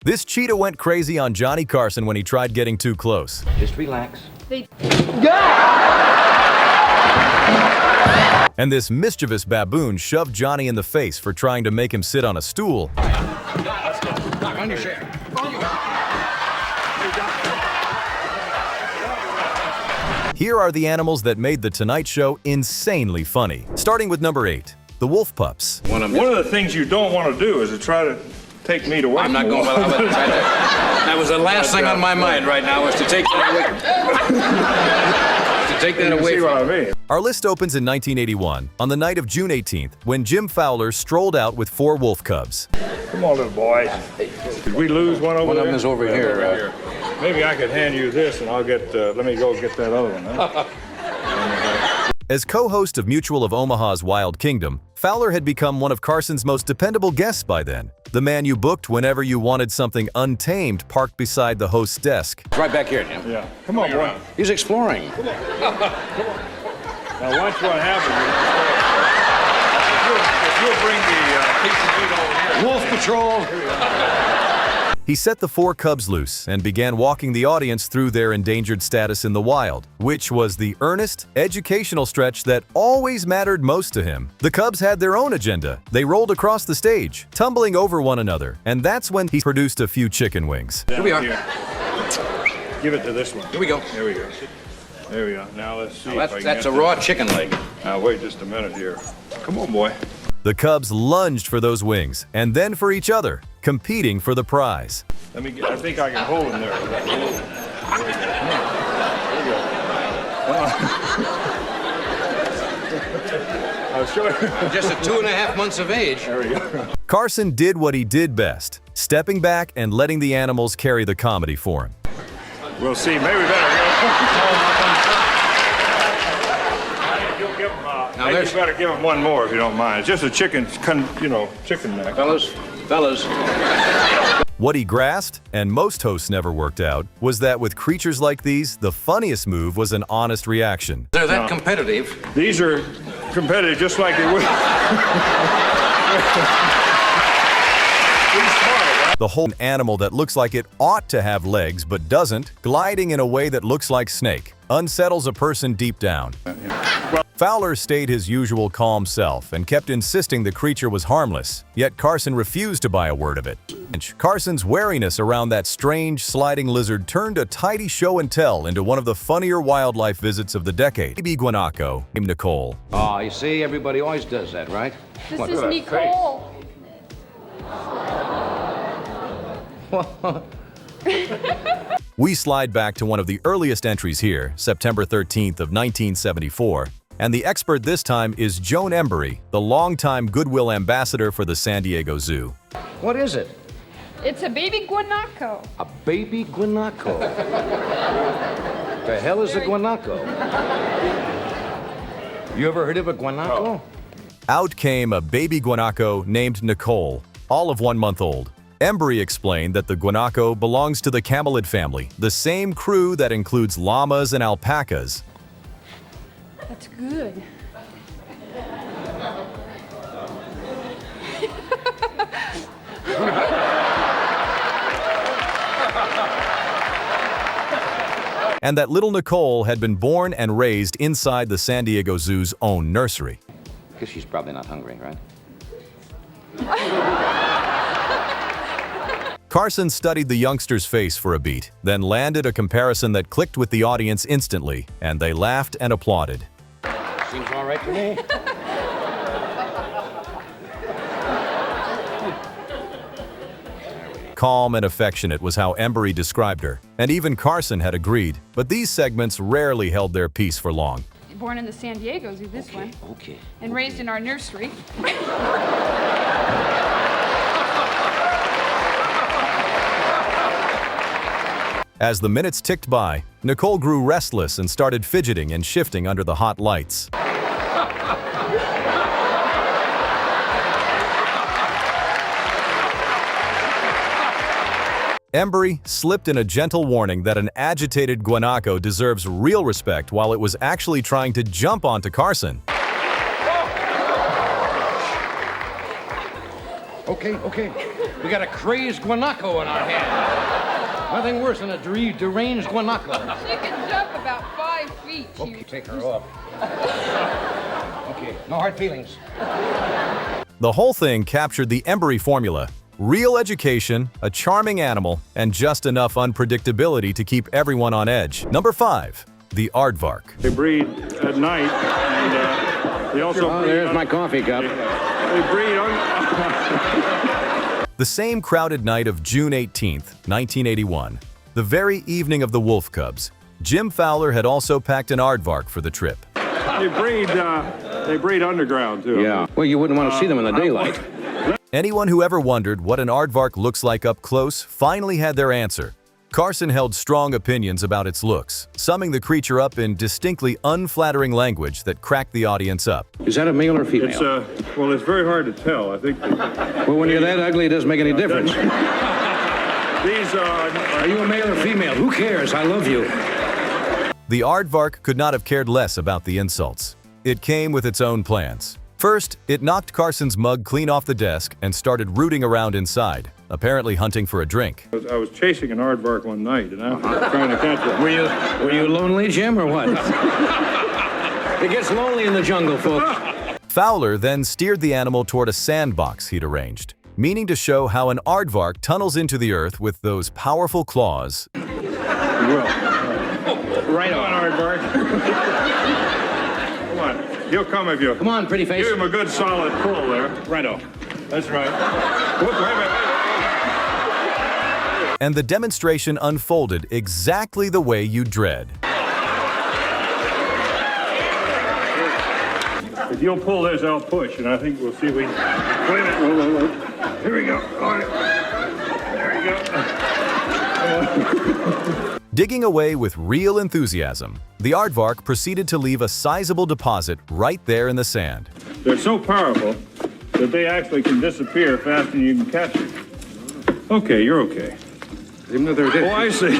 This cheetah went crazy on Johnny Carson when he tried getting too close. Just relax. And this mischievous baboon shoved Johnny in the face for trying to make him sit on a stool. Here are the animals that made The Tonight Show insanely funny. Starting with number 8, the Wolf Pups. One of the things you don't want to do is to try to take meat away. I'm not going. Well, that was the last thing on my mind right now, was to take that away. To take that away. See what I mean? Our list opens in 1981, on the night of June 18th, when Jim Fowler strolled out with 4 wolf cubs. Come on, little boy. Did we lose one over there? One of them is over here. Maybe I could hand you this, and I'll get. Let me go get that other one. Huh? As co-host of Mutual of Omaha's Wild Kingdom, Fowler had become one of Carson's most dependable guests by then. The man you booked whenever you wanted something untamed parked beside the host's desk. It's right back here, Jim. Yeah. Come on, boy. He's exploring. Come on. Now watch what happens. If you'll bring the piece of meat over here. Wolf Patrol. He set the 4 cubs loose and began walking the audience through their endangered status in the wild, which was the earnest, educational stretch that always mattered most to him. The cubs had their own agenda. They rolled across the stage, tumbling over one another, and that's when he produced a few chicken wings. Here we are. Give it to this one. Here we go. There we go. There we go. Now let's see. Now that's a raw chicken leg. Now wait just a minute here. Come on, boy. The cubs lunged for those wings, and then for each other, competing for the prize. I think I can hold him there. I'll show you. Just at 2.5 months of age. There we go. Carson did what he did best, stepping back and letting the animals carry the comedy for him. We'll see. Maybe we better. Maybe you better give him one more if you don't mind. It's just a chicken neck. Fellas. What he grasped, and most hosts never worked out, was that with creatures like these, the funniest move was an honest reaction. They're that competitive. These are competitive just like they would. The whole animal that looks like it ought to have legs but doesn't, gliding in a way that looks like snake, unsettles a person deep down. Fowler stayed his usual calm self and kept insisting the creature was harmless, yet Carson refused to buy a word of it. Carson's wariness around that strange sliding lizard turned a tidy show and tell into one of the funnier wildlife visits of the decade. Baby Guanaco named Nicole. Oh, you see, everybody always does that, right? This is Nicole. We slide back to one of the earliest entries here, September 13th of 1974, and the expert this time is Joan Embery, the longtime goodwill ambassador for the San Diego Zoo. What is it? It's a baby guanaco. A baby guanaco. The hell is a guanaco? You ever heard of a guanaco? Out came a baby guanaco named Nicole, all of 1 month old. Embery explained that the guanaco belongs to the camelid family, the same crew that includes llamas and alpacas. That's good. And that little Nicole had been born and raised inside the San Diego Zoo's own nursery. Because she's probably not hungry, right? Carson studied the youngster's face for a beat, then landed a comparison that clicked with the audience instantly, and they laughed and applauded. Seems all right to me. Calm and affectionate was how Embery described her, and even Carson had agreed, but these segments rarely held their peace for long. Born in the San Diego Zoo, this one. Okay. And raised in our nursery. As the minutes ticked by, Nicole grew restless and started fidgeting and shifting under the hot lights. Embery slipped in a gentle warning that an agitated guanaco deserves real respect while it was actually trying to jump onto Carson. Okay. We got a crazed Guanaco in our hand. Nothing worse than a deranged Guanaco. She can jump about 5 feet. Okay, take her off. Okay, no hard feelings. The whole thing captured the Embery formula. Real education, a charming animal, and just enough unpredictability to keep everyone on edge. Number 5. The Aardvark. They breed at night, and they also breed. There's my coffee cup. They breed on. The same crowded night of June 18th, 1981, the very evening of the Wolf Cubs, Jim Fowler had also packed an Aardvark for the trip. They breed underground too. Yeah. Well, you wouldn't want to see them in the daylight. Anyone who ever wondered what an aardvark looks like up close finally had their answer. Carson held strong opinions about its looks, summing the creature up in distinctly unflattering language that cracked the audience up. Is that a male or female? It's well, it's very hard to tell. I think. Well, when you're that ugly, it doesn't make any difference. These Are you a male or female? Who cares? I love you. The aardvark could not have cared less about the insults. It came with its own plans. First, it knocked Carson's mug clean off the desk and started rooting around inside, apparently hunting for a drink. I was chasing an aardvark one night, and I was trying to catch it. Were you lonely, Jim, or what? It gets lonely in the jungle, folks. Fowler then steered the animal toward a sandbox he'd arranged, meaning to show how an aardvark tunnels into the earth with those powerful claws. Right on, aardvark. Come on, he'll come if you. Come on, pretty face. Give him a good solid pull there. Righto. That's right. Whoop, wait a minute. And the demonstration unfolded exactly the way you'd dread. If you'll pull this, I'll push, and I think we'll see if we can. Wait a minute. Whoa. Here we go. All right. There you go. Digging away with real enthusiasm, the aardvark proceeded to leave a sizable deposit right there in the sand. They're so powerful that they actually can disappear faster than you can catch them. Okay, you're okay. Even though they're dead. Oh, I see.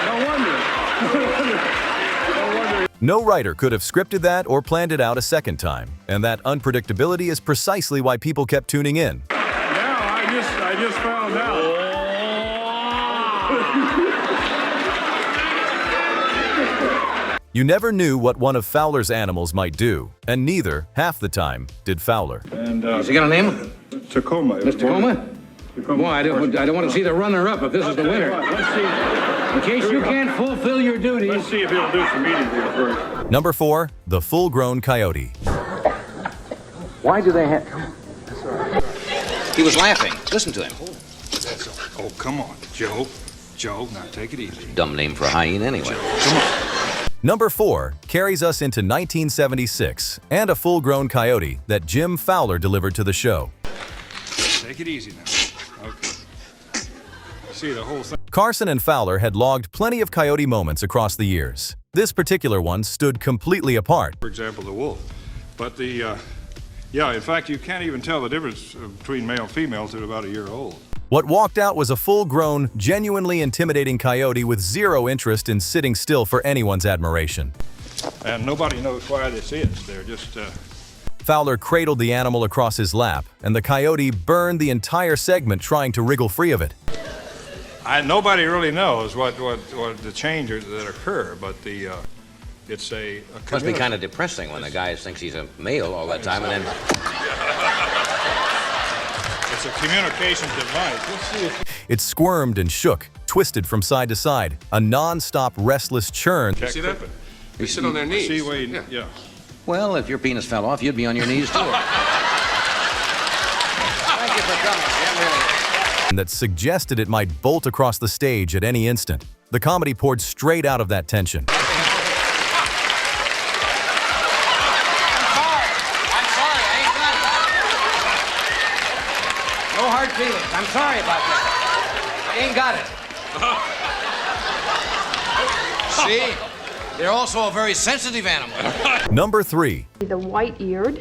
No wonder. No writer could have scripted that or planned it out a second time, and that unpredictability is precisely why people kept tuning in. Now I just found out. You never knew what one of Fowler's animals might do, and neither, half the time, did Fowler. And Has he got a name? Tacoma. Mr. Tacoma? Well, I don't want to see the runner-up if this is the winner. Let's see. In case you can't fulfill your duties. Let's see if he'll do some eating here first. Number 4, the full-grown coyote. Why do they have... He was laughing. Listen to him. Oh, come on, Joe. Joe, now take it easy. Dumb name for a hyena anyway. Come on. Number 4 carries us into 1976 and a full-grown coyote that Jim Fowler delivered to the show. Take it easy now. Okay. See the whole thing. Carson and Fowler had logged plenty of coyote moments across the years. This particular one stood completely apart. For example, the wolf. But in fact, you can't even tell the difference between male and female till about a year old. What walked out was a full-grown, genuinely intimidating coyote with zero interest in sitting still for anyone's admiration. And nobody knows why this is. They're just... Fowler cradled the animal across his lap, and the coyote burned the entire segment trying to wriggle free of it. Nobody really knows what the changes that occur, but it's a Must be kind of depressing when the guy thinks he's a male all that time and then... It's a communication device. Let's see if... It squirmed and shook, twisted from side to side, a non-stop restless churn. You see that? They sit on their knees. See where yeah. Well, if your penis fell off, you'd be on your knees, too. Thank you for coming, Jim, really. That suggested it might bolt across the stage at any instant. The comedy poured straight out of that tension. I'm sorry, I ain't got it. No hard feelings. I'm sorry about that. I ain't got it. See? They're also a very sensitive animal. Number 3. The white-eared.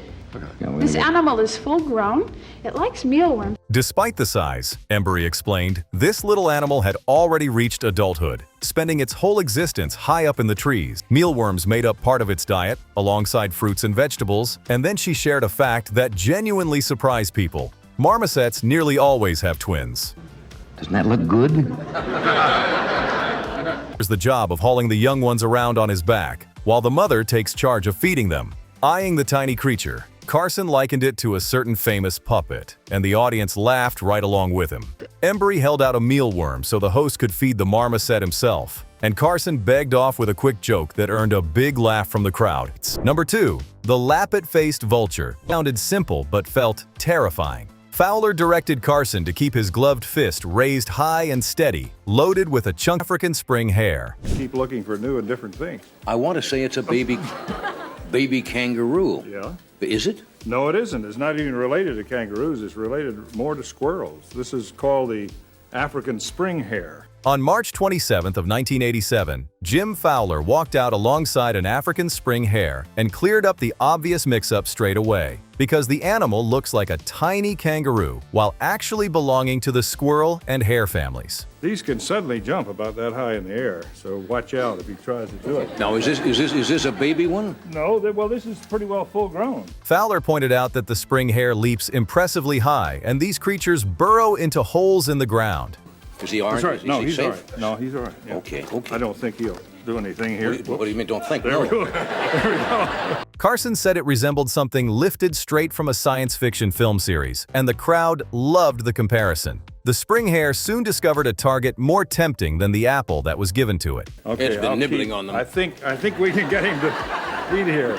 Yeah, This animal is full grown. It likes mealworms. Despite the size, Embery explained, this little animal had already reached adulthood, spending its whole existence high up in the trees. Mealworms made up part of its diet, alongside fruits and vegetables, and then she shared a fact that genuinely surprised people. Marmosets nearly always have twins. Doesn't that look good? There's the job of hauling the young ones around on his back, while the mother takes charge of feeding them. Eyeing the tiny creature, Carson likened it to a certain famous puppet, and the audience laughed right along with him. Embery held out a mealworm so the host could feed the marmoset himself, and Carson begged off with a quick joke that earned a big laugh from the crowd. Number 2. The lappet-faced vulture. Sounded simple but felt terrifying. Fowler directed Carson to keep his gloved fist raised high and steady, loaded with a chunk of African spring hair. Keep looking for new and different things. I want to say it's a baby kangaroo. Yeah? Is it? No, it isn't. It's not even related to kangaroos. It's related more to squirrels. This is called the African spring hare. On March 27th of 1987, Jim Fowler walked out alongside an African spring hare and cleared up the obvious mix-up straight away, because the animal looks like a tiny kangaroo while actually belonging to the squirrel and hare families. These can suddenly jump about that high in the air, so watch out if he tries to do it. Now, is this a baby one? No, well, this is pretty well full grown. Fowler pointed out that the spring hare leaps impressively high, and these creatures burrow into holes in the ground. Is he all right? That's right. No, Is he he's safe? all right. No, he's all right. Yeah. Okay. I don't think he'll do anything here. What do you mean, don't think? There No. we go. There we go. Carson said it resembled something lifted straight from a science fiction film series, and the crowd loved the comparison. The spring hare soon discovered a target more tempting than the apple that was given to it. It's been nibbling on them. I think we can get him to eat here.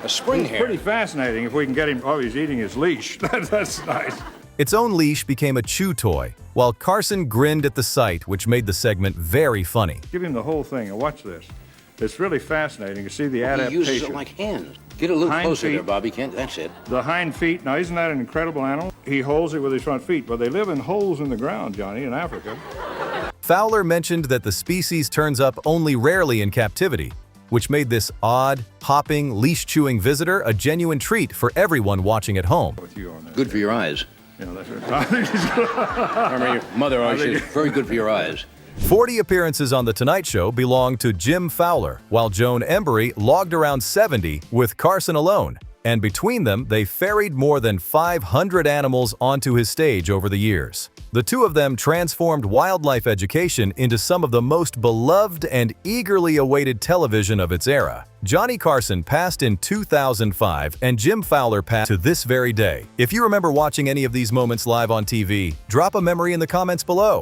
A spring It's hare. pretty fascinating if we can get him. Oh, he's eating his leash. That's nice. Its own leash became a chew toy, while Carson grinned at the sight, which made the segment very funny. Give him the whole thing and watch this. It's really fascinating to see the He adaptation. uses it like hands. Get a little Hind closer feet. there, Bobby. Can't. That's it. The hind feet. Now, isn't that an incredible animal? He holds it with his front feet, but they live in holes in the ground, Johnny, in Africa. Fowler mentioned that the species turns up only rarely in captivity, which made this odd, hopping, leash-chewing visitor a genuine treat for everyone watching at home. With you on that. Good for your eyes. Yeah, that's right. I remember your mother always said, very good for your eyes. 40 appearances on The Tonight Show belonged to Jim Fowler, while Joan Embery logged around 70 with Carson alone. And between them, they ferried more than 500 animals onto his stage over the years. The two of them transformed wildlife education into some of the most beloved and eagerly awaited television of its era. Johnny Carson passed in 2005, and Jim Fowler passed to this very day. If you remember watching any of these moments live on TV, drop a memory in the comments below.